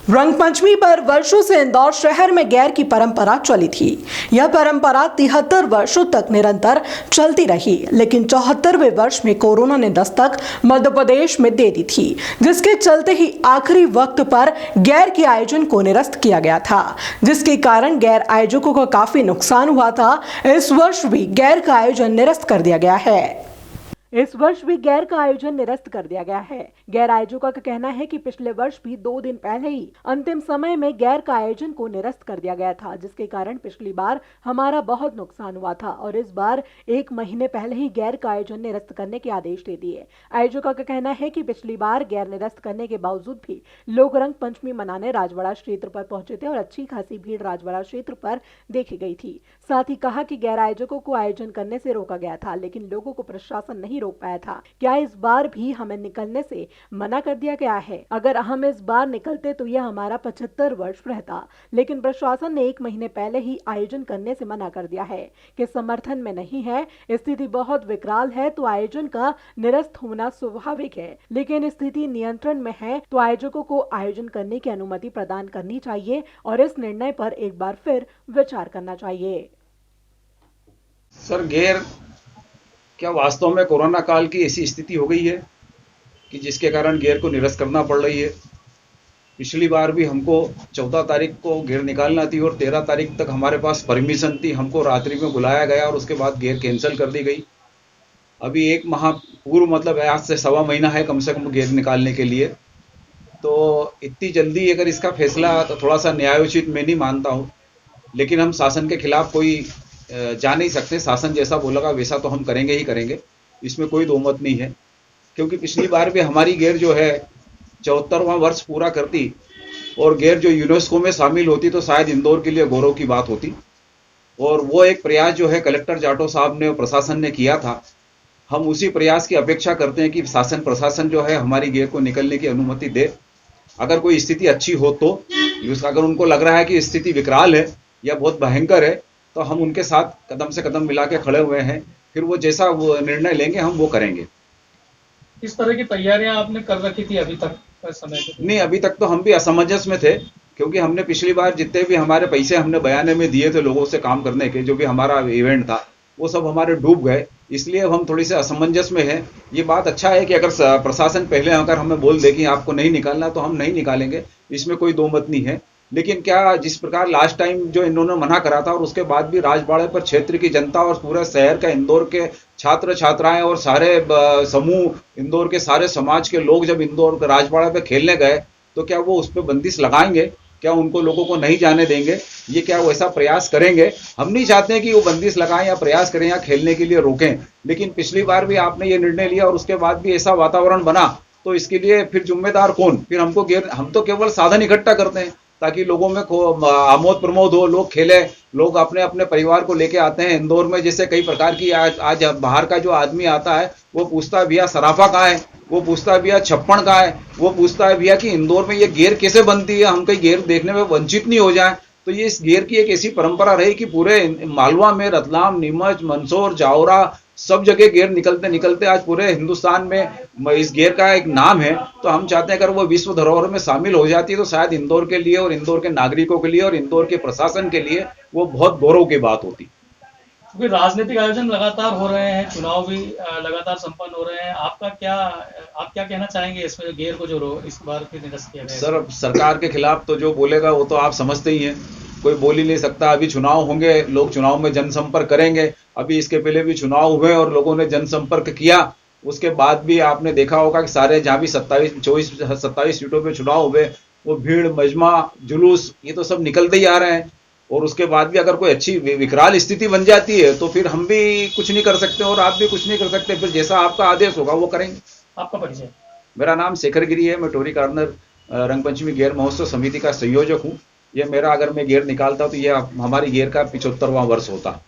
रंगपंचमी पर वर्षों से इंदौर शहर में गैर की परंपरा चली थी। यह परंपरा 73 वर्षों तक निरंतर चलती रही, लेकिन 74वें वर्ष में कोरोना ने दस्तक मध्य प्रदेश में दे दी थी, जिसके चलते ही आखिरी वक्त पर गैर के आयोजन को निरस्त किया गया था, जिसके कारण गैर आयोजकों को काफी नुकसान हुआ था। इस वर्ष भी गैर का आयोजन निरस्त कर दिया गया है। गैर आयोजकों का कहना है कि पिछले वर्ष भी 2 दिन पहले ही अंतिम समय में गैर का आयोजन को निरस्त कर दिया गया था, जिसके कारण पिछली बार हमारा बहुत नुकसान हुआ था और इस बार 1 महीने पहले ही गैर का आयोजन निरस्त करने के आदेश दे दिए। आयोजकों का कहना है कि पिछली बार गैर निरस्त करने के बावजूद भी लोग रंग पंचमी मनाने राजवाड़ा क्षेत्र पर पहुंचे थे और अच्छी खासी भीड़ राजवाड़ा क्षेत्र पर देखी गई थी। साथ ही कहा कि गैर आयोजकों को आयोजन करने से रोका गया था, लेकिन लोगों को प्रशासन नहीं रोक पाया था। क्या इस बार भी हमें निकलने से मना कर दिया गया है? अगर हम इस बार निकलते तो यह हमारा 75 वर्ष रहता, लेकिन प्रशासन ने 1 महीने पहले ही आयोजन करने से मना कर दिया है कि समर्थन में नहीं है। स्थिति बहुत विकराल है तो आयोजन का निरस्त होना स्वाभाविक है, लेकिन स्थिति नियंत्रण में है तो आयोजकों को आयोजन करने की अनुमति प्रदान करनी चाहिए और इस निर्णय पर एक बार फिर विचार करना चाहिए। सर, गैर क्या वास्तव में कोरोना काल की ऐसी स्थिति हो गई है कि जिसके कारण गैर को निरस्त करना पड़ रही है। पिछली बार भी हमको 14 तारीख को गैर निकालना थी और 13 तारीख तक हमारे पास परमिशन थी, हमको रात्रि में बुलाया गया और उसके बाद गैर कैंसिल कर दी गई। अभी 1 माह पूर्व, मतलब आज से 1.25 महीना है कम से कम गैर निकालने के लिए। तो इतनी जल्दी अगर इसका फैसला, तो थोड़ा सा न्यायोचित मैं नहीं मानता हूँ, लेकिन हम शासन के खिलाफ कोई जा नहीं सकते। शासन जैसा बोलेगा वैसा तो हम करेंगे ही करेंगे, इसमें कोई दो मत नहीं है। क्योंकि पिछली बार भी हमारी गैर जो है 74वां वर्ष पूरा करती और गैर जो यूनेस्को में शामिल होती तो शायद इंदौर के लिए गौरव की बात होती। और वो एक प्रयास जो है कलेक्टर जाटो साहब ने और प्रशासन ने किया था। हम उसी प्रयास की अपेक्षा करते हैं कि शासन प्रशासन जो है हमारी गैर को निकलने की अनुमति दे। अगर कोई स्थिति अच्छी हो तो, अगर उनको लग रहा है कि स्थिति विकराल है या बहुत भयंकर है, तो हम उनके साथ कदम से कदम मिला के खड़े हुए हैं। फिर वो जैसा वो निर्णय लेंगे हम वो करेंगे। किस तरह की तैयारियां आपने कर रखी थी अभी तक समय के? नहीं, अभी तक तो हम भी असमंजस में थे, क्योंकि हमने पिछली बार जितने भी हमारे पैसे हमने बयाने में दिए थे लोगों से काम करने के, जो भी हमारा इवेंट था वो सब हमारे डूब गए। इसलिए अब हम थोड़ी से असमंजस में हैं। ये बात अच्छा है कि अगर प्रशासन पहले अगर हमें बोल दे कि आपको नहीं निकालना तो हम नहीं निकालेंगे, इसमें कोई दो मत नहीं है। लेकिन क्या जिस प्रकार लास्ट टाइम जो इन्होंने मना करा था और उसके बाद भी राजवाड़े पर क्षेत्र की जनता और पूरे शहर का, इंदौर के छात्र छात्राएं और सारे समूह, इंदौर के सारे समाज के लोग जब इंदौर राजवाड़े पे खेलने गए, तो क्या वो उस पर बंदिश लगाएंगे? क्या उनको लोगों को नहीं जाने देंगे? ये क्या वो ऐसा प्रयास करेंगे? हम नहीं चाहते हैं कि वो बंदिश लगाएं या प्रयास करें या खेलने के लिए रोकें, लेकिन पिछली बार भी आपने ये निर्णय लिया और उसके बाद भी ऐसा वातावरण बना, तो इसके लिए फिर जिम्मेदार कौन? फिर हम तो केवल साधन इकट्ठा करते हैं ताकि लोगों में आमोद प्रमोद हो, लोग खेले, लोग अपने अपने परिवार को लेके आते हैं। इंदौर में जैसे कई प्रकार की आज बाहर का जो आदमी आता है वो पूछता है भैया सराफा कहाँ है, वो पूछता है भैया छप्पन कहाँ है, वो पूछता है भैया कि इंदौर में ये गेर कैसे बनती है, हम कहीं गेर देखने में वंचित नहीं हो जाए। तो ये इस गेर की एक ऐसी परंपरा रही कि पूरे मालवा में, रतलाम, नीमच, मंदसौर, जावरा, सब जगह गेर निकलते निकलते आज पूरे हिंदुस्तान में इस गेर का एक नाम है। तो हम चाहते हैं अगर वो विश्व धरोहर में शामिल हो जाती है तो शायद इंदौर के लिए और इंदौर के नागरिकों के लिए और इंदौर के प्रशासन के लिए वो बहुत गौरव की बात होती। क्योंकि राजनीतिक आयोजन लगातार हो रहे हैं, चुनाव भी लगातार संपन्न हो रहे हैं, आप क्या कहना चाहेंगे इसमें गेर को जो इस बार फिर निरस्त किया गया? सर, सरकार के खिलाफ तो जो बोलेगा वो तो आप समझते ही हैं, कोई बोल ही नहीं सकता। अभी चुनाव होंगे, लोग चुनाव में जनसंपर्क करेंगे। अभी इसके पहले भी चुनाव हुए और लोगों ने जनसंपर्क किया, उसके बाद भी आपने देखा होगा कि सारे जहाँ भी 27 सीटों पे चुनाव हुए, वो भीड़, मजमा, जुलूस, ये तो सब निकलते ही आ रहे हैं। और उसके बाद भी अगर कोई अच्छी विकराल स्थिति बन जाती है तो फिर हम भी कुछ नहीं कर सकते और आप भी कुछ नहीं कर सकते। फिर जैसा आपका आदेश होगा वो करेंगे। आपका परिचय? मेरा नाम शेखर गिरी है, मैं टोरी कार्नर रंगपंचमी गैर महोत्सव समिति का संयोजक हूँ। ये मेरा, अगर मैं गेर निकालता तो ये हमारी गेर का 75वां वर्ष होता।